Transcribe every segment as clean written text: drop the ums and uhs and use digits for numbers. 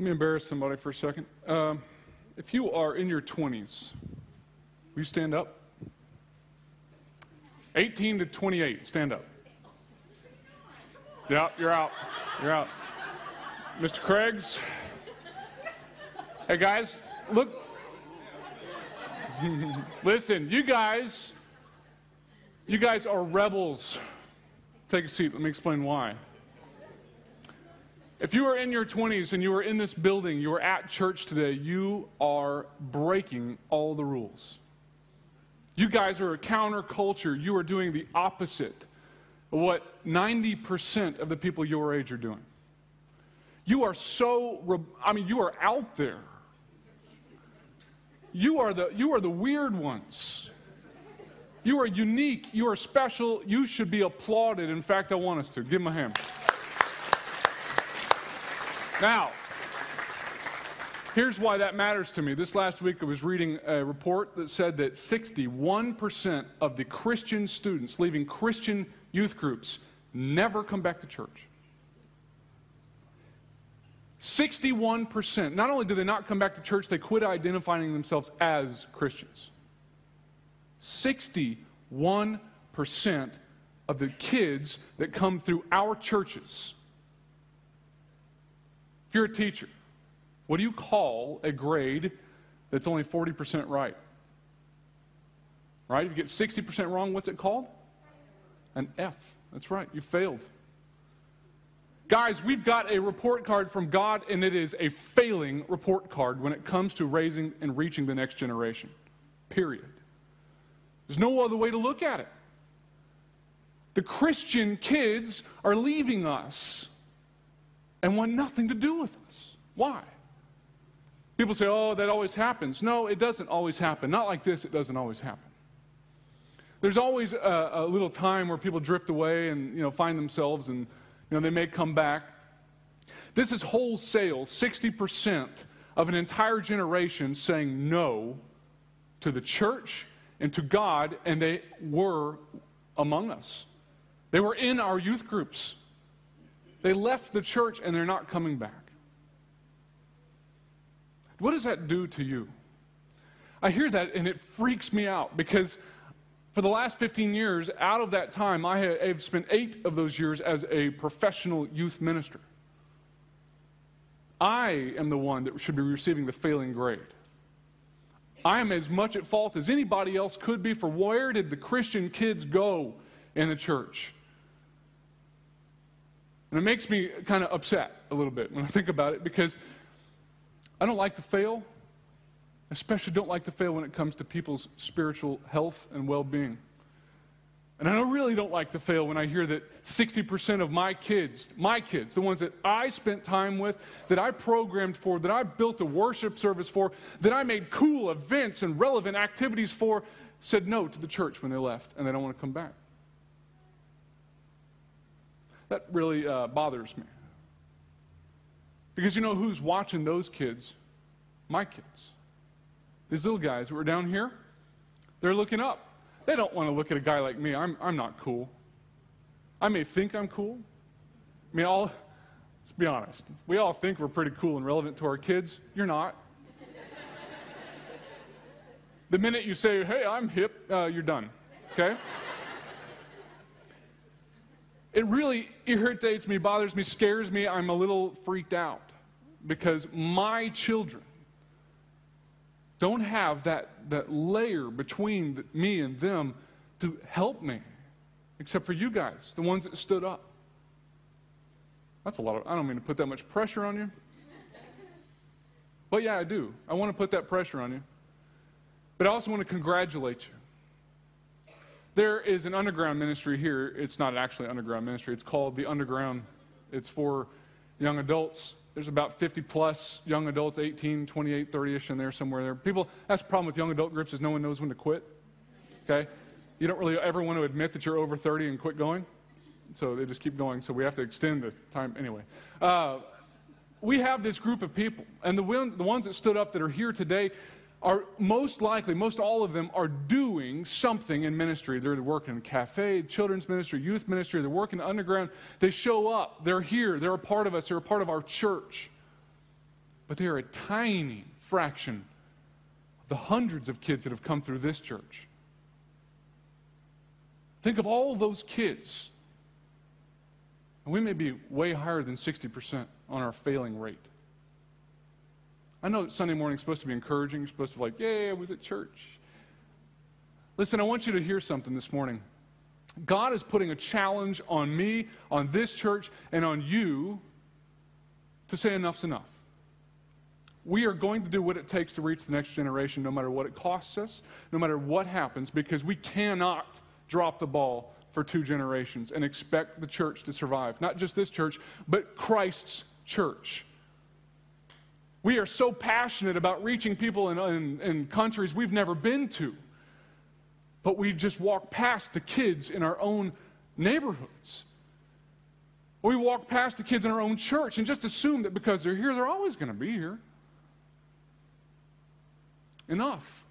Let me embarrass somebody for a second. If you are in your 20s, will you stand up? 18 to 28, stand up. Yeah, you're out. You're out. Mr. Craigs. Hey, guys, look. Listen, you guys are rebels. Take a seat. Let me explain why. If you are in your 20s and you are in this building, you are at church today, you are breaking all the rules. You guys are a counterculture. You are doing the opposite of what 90% of the people your age are doing. You are you are out there. You are the weird ones. You are unique. You are special. You should be applauded. In fact, I want us to. Give them a hand. Now, here's why that matters to me. This last week I was reading a report that said that 61% of the Christian students leaving Christian youth groups never come back to church. 61%. Not only do they not come back to church, they quit identifying themselves as Christians. 61% of the kids that come through our churches. If you're a teacher, what do you call a grade that's only 40% right? Right? If you get 60% wrong, what's it called? An F. That's right. You failed. Guys, we've got a report card from God, and it is a failing report card when it comes to raising and reaching the next generation. Period. There's no other way to look at it. The Christian kids are leaving us and want nothing to do with us. Why? People say, oh, that always happens. No, it doesn't always happen. Not like this, it doesn't always happen. There's always a little time where people drift away and find themselves, and they may come back. This is wholesale, 60% of an entire generation saying no to the church and to God, and they were among us. They were in our youth groups. They left the church and they're not coming back. What does that do to you? I hear that and it freaks me out because for the last 15 years, out of that time, I have spent 8 of those years as a professional youth minister. I am the one that should be receiving the failing grade. I am as much at fault as anybody else could be for where did the Christian kids go in the church? And it makes me kind of upset a little bit when I think about it because I don't like to fail. I especially don't like to fail when it comes to people's spiritual health and well-being. And I really don't like to fail when I hear that 60% of my kids, the ones that I spent time with, that I programmed for, that I built a worship service for, that I made cool events and relevant activities for, said no to the church when they left and they don't want to come back. That really bothers me. Because you know who's watching those kids? My kids. These little guys who are down here, they're looking up. They don't want to look at a guy like me. I'm not cool. I may think I'm cool. I mean, let's be honest. We all think we're pretty cool and relevant to our kids. You're not. The minute you say, hey, I'm hip, you're done. Okay? It really irritates me, bothers me, scares me. I'm a little freaked out because my children don't have that layer between me and them to help me, except for you guys, the ones that stood up. That's a lot I don't mean to put that much pressure on you. But yeah, I do. I want to put that pressure on you. But I also want to congratulate you. There is an underground ministry here. It's not actually an underground ministry. It's called The Underground. It's for young adults. There's about 50-plus young adults, 18, 28, 30-ish in there, somewhere there. People, that's the problem with young adult groups is no one knows when to quit. Okay? You don't really ever want to admit that you're over 30 and quit going. So they just keep going. So we have to extend the time. Anyway, we have this group of people. And the ones that stood up that are here today are most likely, most all of them are doing something in ministry. They're working in a cafe, children's ministry, youth ministry. They're working underground. They show up. They're here. They're a part of us. They're a part of our church. But they are a tiny fraction of the hundreds of kids that have come through this church. Think of all those kids. And we may be way higher than 60% on our failing rate. I know that Sunday morning is supposed to be encouraging. You're supposed to be like, yay, I was at church. Listen, I want you to hear something this morning. God is putting a challenge on me, on this church, and on you to say enough's enough. We are going to do what it takes to reach the next generation, no matter what it costs us, no matter what happens, because we cannot drop the ball for 2 generations and expect the church to survive. Not just this church, but Christ's church. We are so passionate about reaching people in countries we've never been to, but we just walk past the kids in our own neighborhoods. We walk past the kids in our own church and just assume that because they're here, they're always going to be here. Enough.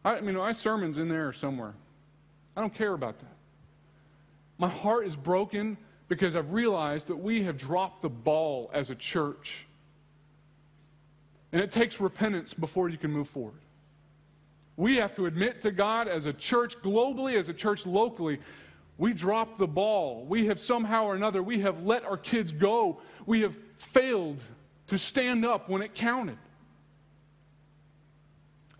My sermon's in there somewhere. I don't care about that. My heart is broken because I've realized that we have dropped the ball as a church. And it takes repentance before you can move forward. We have to admit to God as a church globally, as a church locally, we dropped the ball. We have somehow or another, we have let our kids go. We have failed to stand up when it counted.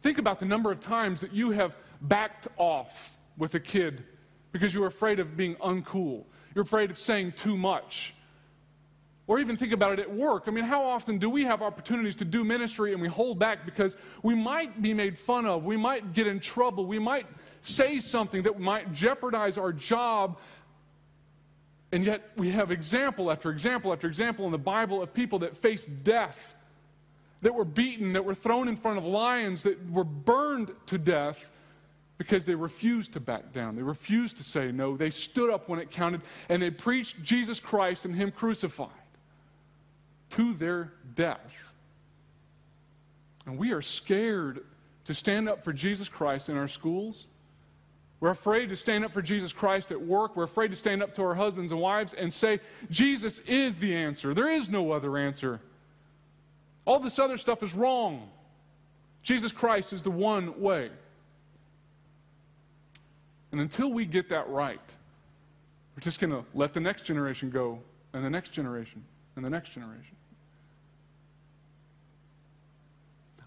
Think about the number of times that you have backed off with a kid because you were afraid of being uncool. You're afraid of saying too much. Or even think about it at work. How often do we have opportunities to do ministry and we hold back because we might be made fun of, we might get in trouble, we might say something that might jeopardize our job, and yet we have example after example after example in the Bible of people that faced death, that were beaten, that were thrown in front of lions, that were burned to death because they refused to back down. They refused to say no. They stood up when it counted, and they preached Jesus Christ and Him crucified to their death. And we are scared to stand up for Jesus Christ in our schools. We're afraid to stand up for Jesus Christ at work. We're afraid to stand up to our husbands and wives and say, Jesus is the answer. There is no other answer. All this other stuff is wrong. Jesus Christ is the one way. And until we get that right, we're just going to let the next generation go, and the next generation, and the next generation.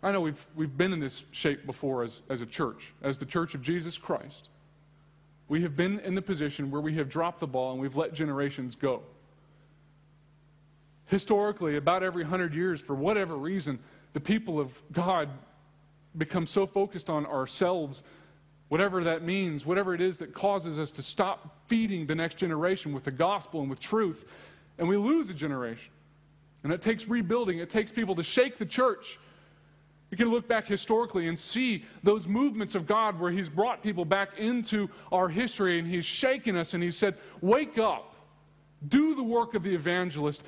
I know we've been in this shape before as a church, as the Church of Jesus Christ. We have been in the position where we have dropped the ball and we've let generations go. Historically, about every 100 years, for whatever reason, the people of God become so focused on ourselves, whatever that means, whatever it is that causes us to stop feeding the next generation with the gospel and with truth, and we lose a generation. And it takes rebuilding. It takes people to shake the church. You can look back historically and see those movements of God where He's brought people back into our history and He's shaken us and He said, wake up, do the work of the evangelist,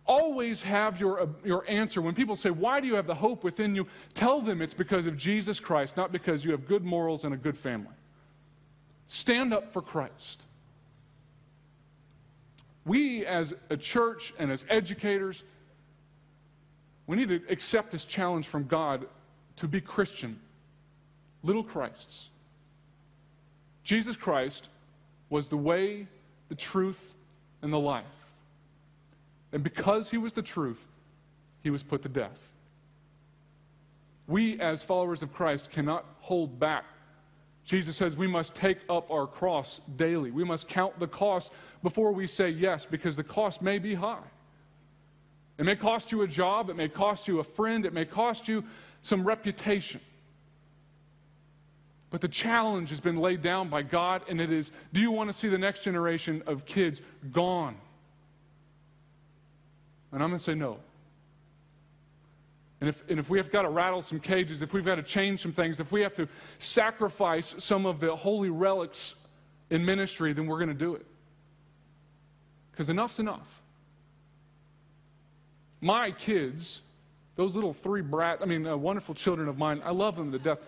always have your answer. When people say, why do you have the hope within you? Tell them it's because of Jesus Christ, not because you have good morals and a good family. Stand up for Christ. We as a church and as educators, we need to accept this challenge from God to be Christian, little Christs. Jesus Christ was the way, the truth, and the life. And because He was the truth, He was put to death. We, as followers of Christ, cannot hold back. Jesus says we must take up our cross daily. We must count the cost before we say yes, because the cost may be high. It may cost you a job. It may cost you a friend. It may cost you some reputation. But the challenge has been laid down by God, and it is, do you want to see the next generation of kids gone? And I'm going to say no. And if we have got to rattle some cages, if we've got to change some things, if we have to sacrifice some of the holy relics in ministry, then we're going to do it. Because enough's enough. My kids, those little wonderful children of mine, I love them to death.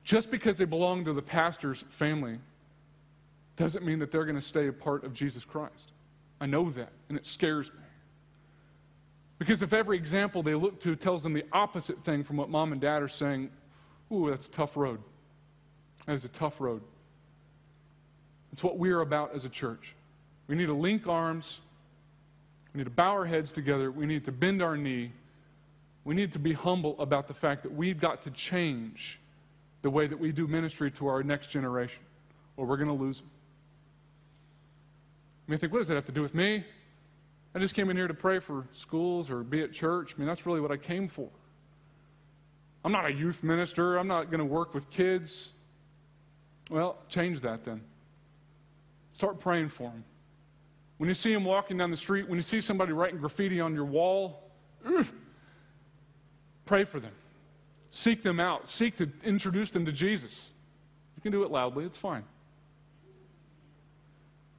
Just because they belong to the pastor's family doesn't mean that they're going to stay a part of Jesus Christ. I know that, and it scares me. Because if every example they look to tells them the opposite thing from what mom and dad are saying, ooh, that's a tough road. That is a tough road. It's what we're about as a church. We need to link arms. We need to bow our heads together. We need to bend our knee. We need to be humble about the fact that we've got to change the way that we do ministry to our next generation, or we're going to lose them. You may think, what does that have to do with me? I just came in here to pray for schools or be at church. I mean, that's really what I came for. I'm not a youth minister. I'm not going to work with kids. Well, change that then. Start praying for them. When you see them walking down the street, when you see somebody writing graffiti on your wall, pray for them. Seek them out. Seek to introduce them to Jesus. You can do it loudly. It's fine.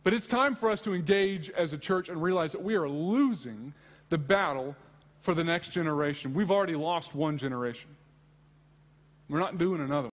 But it's time for us to engage as a church and realize that we are losing the battle for the next generation. We've already lost one generation. We're not doing another one.